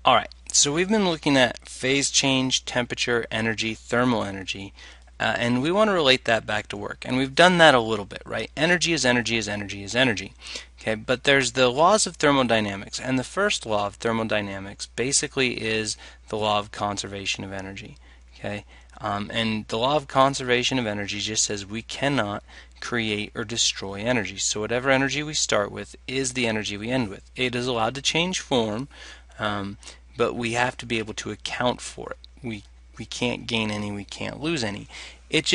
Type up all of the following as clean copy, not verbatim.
Alright, so we've been looking at phase change, temperature, energy, thermal energy, and we want to relate that back to work. And we've done that a little bit, right? Energy is energy is energy is energy. Okay, but there's the laws of thermodynamics, and the first law of thermodynamics basically is the law of conservation of energy. Okay, and the law of conservation of energy just says we cannot create or destroy energy. So whatever energy we start with is the energy we end with. It is allowed to change form, but we have to be able to account for it. We can't gain any, we can't lose any. It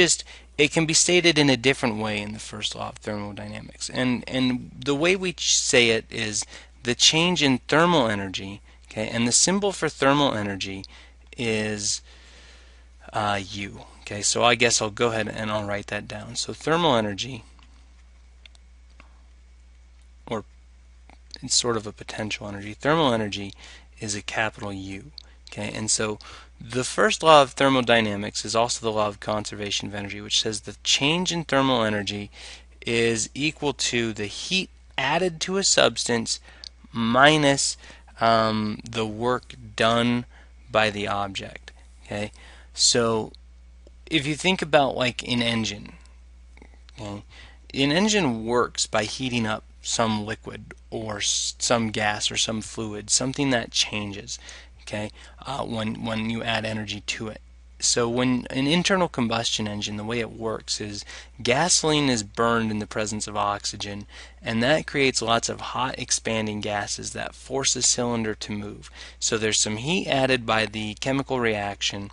can be stated in a different way in the first law of thermodynamics. And the way we say it is the change in thermal energy, okay, and the symbol for thermal energy is U. Okay, so I guess I'll go ahead and I'll write that down. So thermal energy, or it's sort of a potential energy, thermal energy is a capital U. Okay, and so the first law of thermodynamics is also the law of conservation of energy, which says the change in thermal energy is equal to the heat added to a substance minus the work done by the object. Okay, so if you think about like an engine, okay, an engine works by heating up some liquid or some gas or some fluid, something that changes, okay, when you add energy to it. So when an internal combustion engine, the way it works is gasoline is burned in the presence of oxygen, and that creates lots of hot expanding gases that force a cylinder to move. So there's some heat added by the chemical reaction,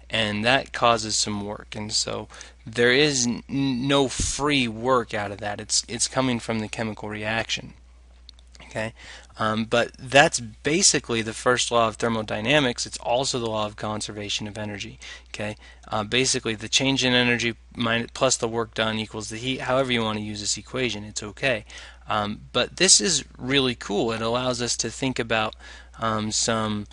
and that causes some work. And so there is no free work out of that. It's coming from the chemical reaction. Okay, but that's basically the first law of thermodynamics. It's also the law of conservation of energy. Okay, basically the change in energy plus the work done equals the heat. However you want to use this equation, it's okay. But this is really cool. It allows us to think about some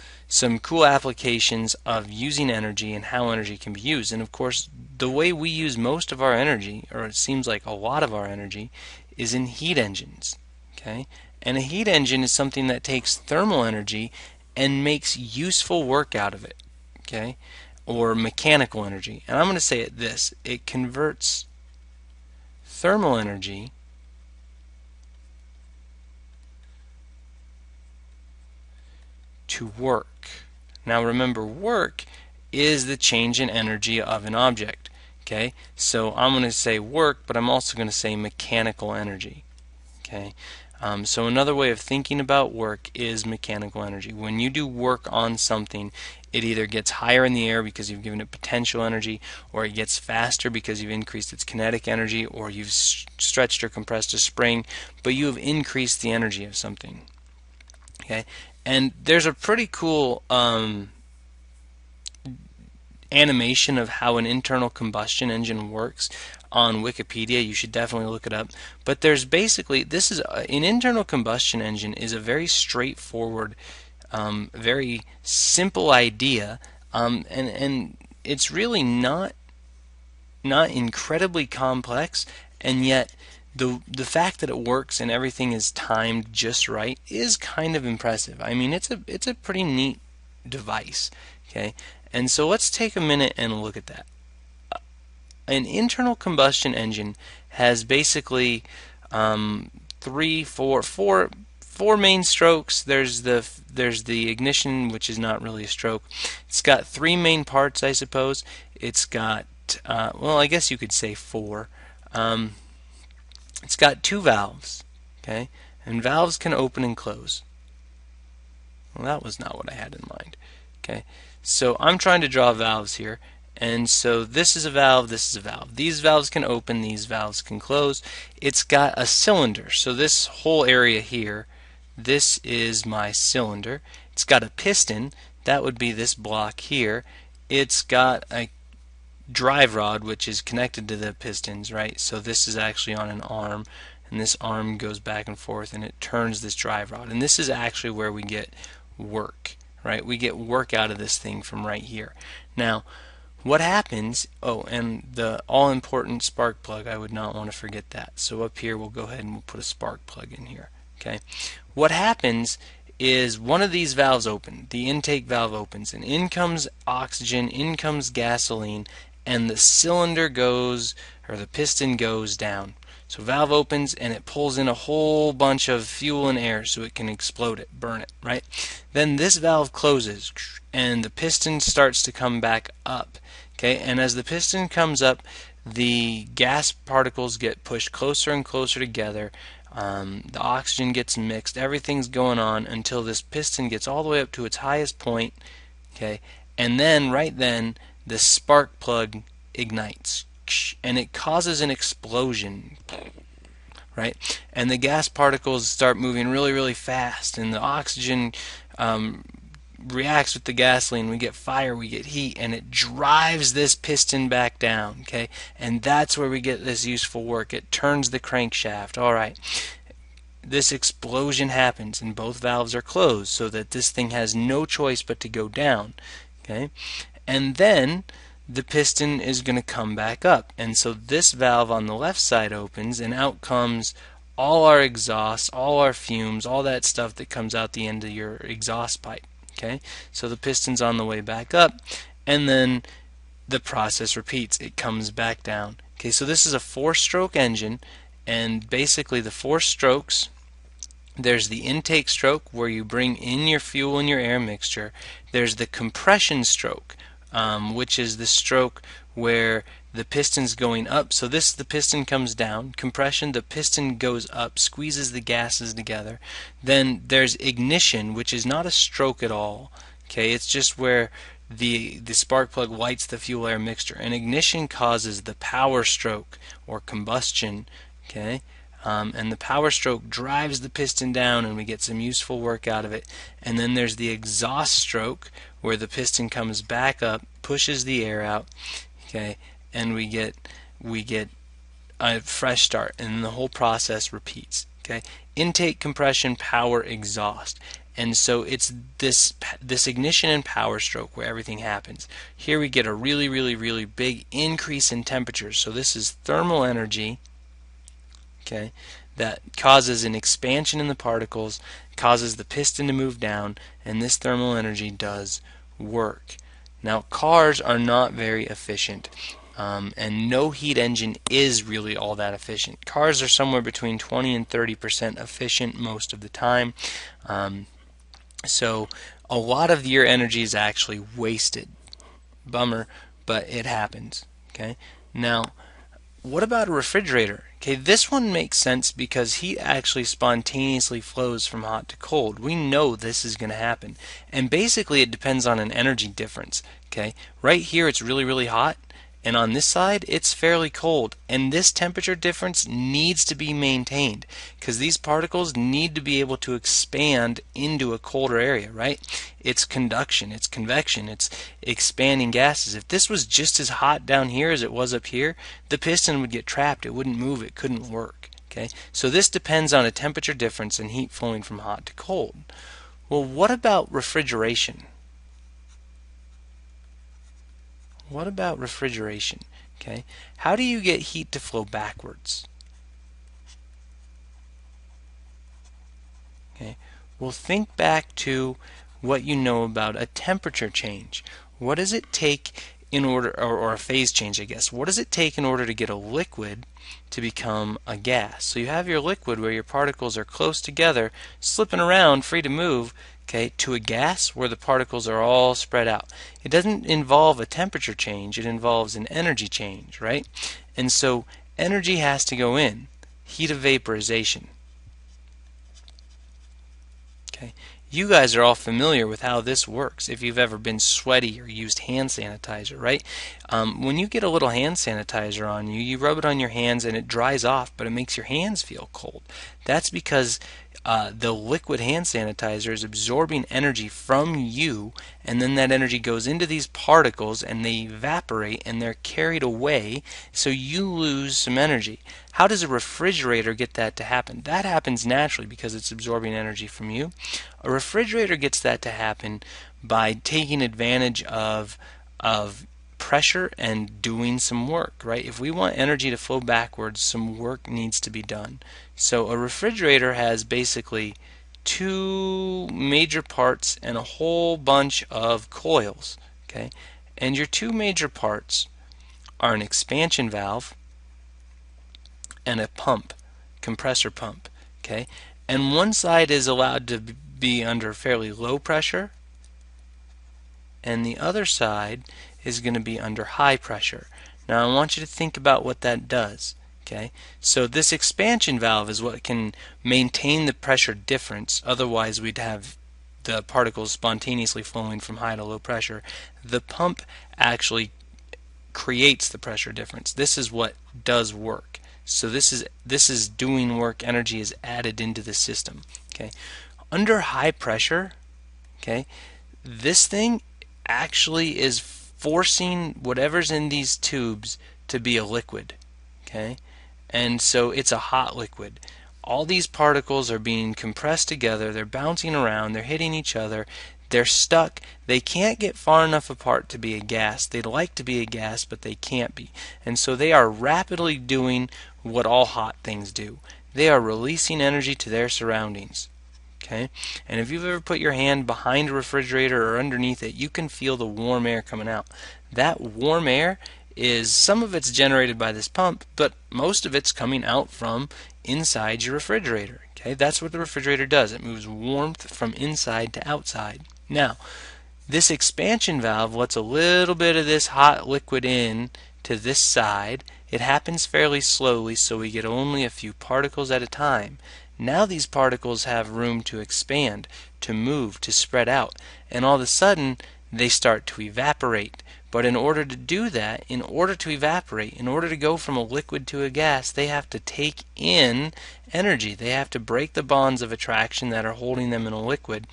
cool applications of using energy and how energy can be used. And of course, the way we use most of our energy, or it seems like a lot of our energy, is in heat engines. Okay, and a heat engine is something that takes thermal energy and makes useful work out of it. Okay, or mechanical energy. And I'm going to say it this: it converts thermal energy to work. Now remember, work is the change in energy of an object. Okay, so I'm going to say work, but I'm also going to say mechanical energy. Okay, so another way of thinking about work is mechanical energy. When you do work on something, it either gets higher in the air because you've given it potential energy, or it gets faster because you've increased its kinetic energy, or you've stretched or compressed a spring, but you have increased the energy of something. Okay, and there's a pretty cool animation of how an internal combustion engine works on Wikipedia. You should definitely look it up. But there's basically, this is an internal combustion engine is a very straightforward, very simple idea, and it's really not incredibly complex, and yet the fact that it works and everything is timed just right is kind of impressive. I mean, it's a pretty neat device. Okay, and so let's take a minute and look at that. An internal combustion engine has basically four main strokes. There's the ignition, which is not really a stroke. It's got three main parts, I suppose. It's got well, I guess you could say four. It's got two valves, okay, and valves can open and close. Well, that was not what I had in mind. Okay, so I'm trying to draw valves here, and so this is a valve, this is a valve. These valves can open, these valves can close. It's got a cylinder, so this whole area here, this is my cylinder. It's got a piston, that would be this block here. It's got a drive rod which is connected to the pistons, right? So this is actually on an arm, and this arm goes back and forth and it turns this drive rod, and this is actually where we get work, right? We get work out of this thing from right here. Now what happens, oh, and the all-important spark plug, I would not want to forget that. So up here we'll go ahead and we'll put a spark plug in here. Okay, what happens is one of these valves open. The intake valve opens, and in comes oxygen, in comes gasoline, and the cylinder goes, or the piston goes down. So valve opens and it pulls in a whole bunch of fuel and air so it can explode it, burn it, right? Then this valve closes and the piston starts to come back up. Okay, and as the piston comes up, the gas particles get pushed closer and closer together. The oxygen gets mixed, everything's going on until this piston gets all the way up to its highest point. Okay, and then right then the spark plug ignites and it causes an explosion, right? And the gas particles start moving really, really fast, and the oxygen reacts with the gasoline. We get fire, we get heat, and it drives this piston back down. Okay, and that's where we get this useful work. It turns the crankshaft. All right. This explosion happens and both valves are closed so that this thing has no choice but to go down. Okay, and then the piston is going to come back up, and so this valve on the left side opens and out comes all our exhaust, all our fumes, all that stuff that comes out the end of your exhaust pipe. Okay, so the piston's on the way back up, and then the process repeats. It comes back down. Okay, so this is a 4-stroke engine, and basically the 4 strokes, there's the intake stroke where you bring in your fuel and your air mixture. There's the compression stroke, which is the stroke where the piston's going up. So the piston comes down. Compression, the piston goes up, squeezes the gases together. Then there's ignition, which is not a stroke at all. Okay, it's just where the spark plug lights the fuel air mixture. And ignition causes the power stroke or combustion. Okay. And the power stroke drives the piston down and we get some useful work out of it. And then there's the exhaust stroke where the piston comes back up, pushes the air out, okay, and we get a fresh start, and the whole process repeats. Okay, intake, compression, power, exhaust. And so it's this ignition and power stroke where everything happens. Here we get a really, really, really big increase in temperature. So this is thermal energy. Okay, that causes an expansion in the particles, causes the piston to move down, and this thermal energy does work. Now, cars are not very efficient, and no heat engine is really all that efficient. Cars are somewhere between 20 and 30% efficient most of the time, so a lot of your energy is actually wasted. Bummer, but it happens. Okay, now what about a refrigerator? Okay, this one makes sense because heat actually spontaneously flows from hot to cold. We know this is going to happen. And basically it depends on an energy difference. Okay, right here it's really, really hot, and on this side it's fairly cold. And this temperature difference needs to be maintained because these particles need to be able to expand into a colder area, right? It's conduction, it's convection, it's expanding gases. If this was just as hot down here as it was up here, the piston would get trapped. It wouldn't move. It couldn't work. Okay, so this depends on a temperature difference and heat flowing from hot to cold. Well, what about refrigeration? What about refrigeration? Okay, how do you get heat to flow backwards? Okay, well, think back to what you know about a temperature change. What does it take in order, or a phase change, I guess. What does it take in order to get a liquid to become a gas? So you have your liquid where your particles are close together, slipping around, free to move, okay, to a gas where the particles are all spread out. It doesn't involve a temperature change, it involves an energy change, right? And so energy has to go in, heat of vaporization. Okay. You guys are all familiar with how this works if you've ever been sweaty or used hand sanitizer, right? When you get a little hand sanitizer on you, you rub it on your hands and it dries off, but it makes your hands feel cold. That's because the liquid hand sanitizer is absorbing energy from you, and then that energy goes into these particles and they evaporate and they're carried away, so you lose some energy. How does a refrigerator get that to happen? That happens naturally because it's absorbing energy from you. A refrigerator gets that to happen by taking advantage of pressure and doing some work, right? If we want energy to flow backwards, some work needs to be done. So a refrigerator has basically two major parts and a whole bunch of coils. Okay, and your two major parts are an expansion valve and a pump, compressor pump. Okay, and one side is allowed to be under fairly low pressure, and the other side is going to be under high pressure. Now I want you to think about what that does. Okay, so this expansion valve is what can maintain the pressure difference. Otherwise we'd have the particles spontaneously flowing from high to low pressure. The pump actually creates the pressure difference. This is what does work. So this is doing work. Energy is added into the system. Okay, under high pressure, okay, this thing actually is forcing whatever's in these tubes to be a liquid. Okay, and so it's a hot liquid. All these particles are being compressed together, they're bouncing around, they're hitting each other, they're stuck, they can't get far enough apart to be a gas. They'd like to be a gas, but they can't be. And so they are rapidly doing what all hot things do. They are releasing energy to their surroundings. Okay? And if you've ever put your hand behind a refrigerator or underneath it, you can feel the warm air coming out. That warm air is, some of it's generated by this pump, but most of it's coming out from inside your refrigerator. Okay? That's what the refrigerator does. It moves warmth from inside to outside. Now, this expansion valve lets a little bit of this hot liquid in to this side. It happens fairly slowly, so we get only a few particles at a time. Now these particles have room to expand, to move, to spread out, and all of a sudden they start to evaporate. But in order to do that, in order to evaporate, in order to go from a liquid to a gas, they have to take in energy. They have to break the bonds of attraction that are holding them in a liquid,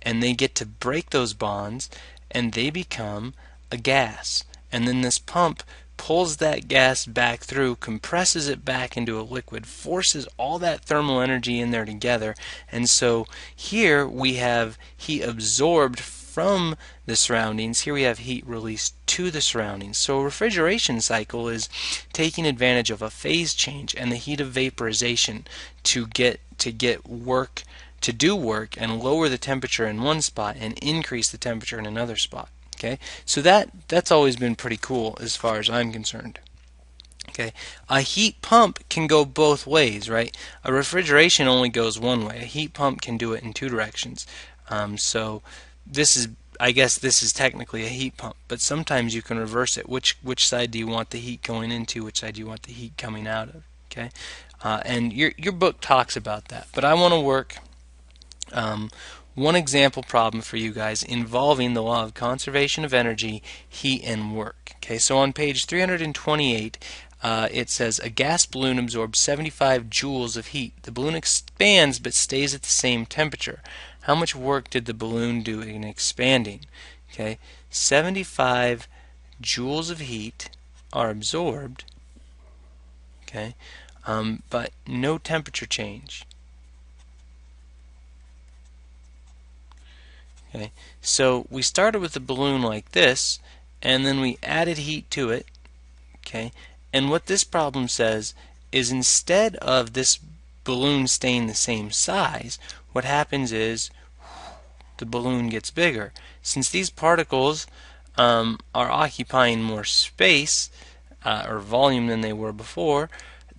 and they get to break those bonds, and they become a gas. And then this pump pulls that gas back through, compresses it back into a liquid, forces all that thermal energy in there together, and so here we have heat absorbed from the surroundings. Here we have heat released to the surroundings. So a refrigeration cycle is taking advantage of a phase change and the heat of vaporization to get work, to do work and lower the temperature in one spot and increase the temperature in another spot. Okay, so that's always been pretty cool as far as I'm concerned. Okay, a heat pump can go both ways, right? A refrigeration only goes one way. A heat pump can do it in two directions. So this is, I guess this is technically a heat pump, but sometimes you can reverse it. Which side do you want the heat going into? Which side do you want the heat coming out of? Okay, and your book talks about that. But I want to work one example problem for you guys involving the law of conservation of energy, heat, and work. Okay, so on page 328, it says a gas balloon absorbs 75 joules of heat. The balloon expands but stays at the same temperature. How much work did the balloon do in expanding? Okay, 75 joules of heat are absorbed, okay, but no temperature change. Okay, so we started with a balloon like this, and then we added heat to it. Okay, and what this problem says is instead of this balloon staying the same size, what happens is the balloon gets bigger. Since these particles are occupying more space or volume than they were before,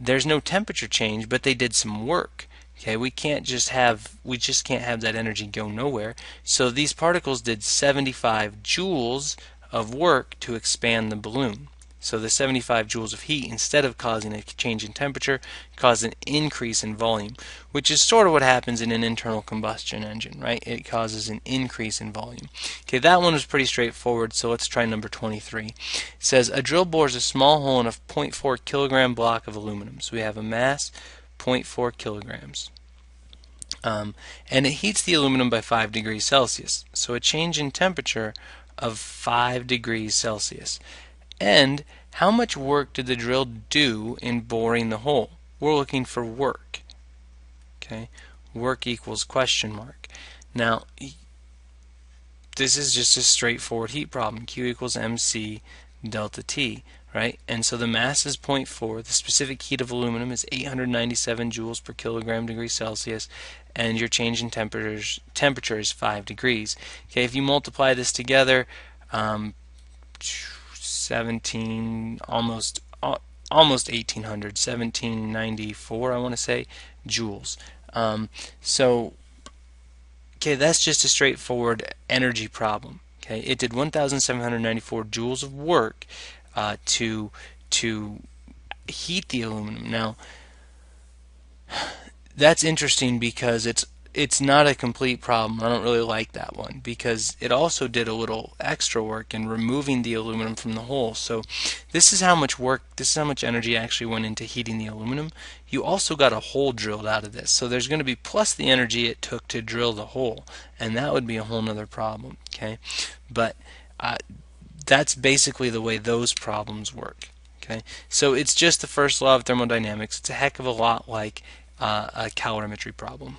there's no temperature change, but they did some work. Okay, we just can't have that energy go nowhere. So these particles did 75 joules of work to expand the balloon. So the 75 joules of heat, instead of causing a change in temperature, caused an increase in volume, which is sort of what happens in an internal combustion engine, right? It causes an increase in volume. Okay, that one was pretty straightforward, so let's try number 23. It says a drill bores a small hole in a 0.4 kilogram block of aluminum. So we have a mass 0.4 kilograms. And it heats the aluminum by 5 degrees Celsius. So a change in temperature of 5 degrees Celsius. And how much work did the drill do in boring the hole? We're looking for work. Okay, work equals question mark. Now, this is just a straightforward heat problem. Q equals mc delta T. right? And so the mass is zero point 0.4. The specific heat of aluminum is 897 joules per kilogram degree Celsius, and your change in temperature is 5 degrees. Okay, if you multiply this together, 17, almost 1800, 1794, I want to say, joules. So, okay, that's just a straightforward energy problem. Okay, it did 1,794 joules of work to heat the aluminum. Now, that's interesting because it's not a complete problem. I don't really like that one because it also did a little extra work in removing the aluminum from the hole. So this is how much energy actually went into heating the aluminum. You also got a hole drilled out of this. So there's going to be plus the energy it took to drill the hole, and that would be a whole nother problem. Okay, but that's basically the way those problems work. Okay, so it's just the first law of thermodynamics. It's a heck of a lot like a calorimetry problem.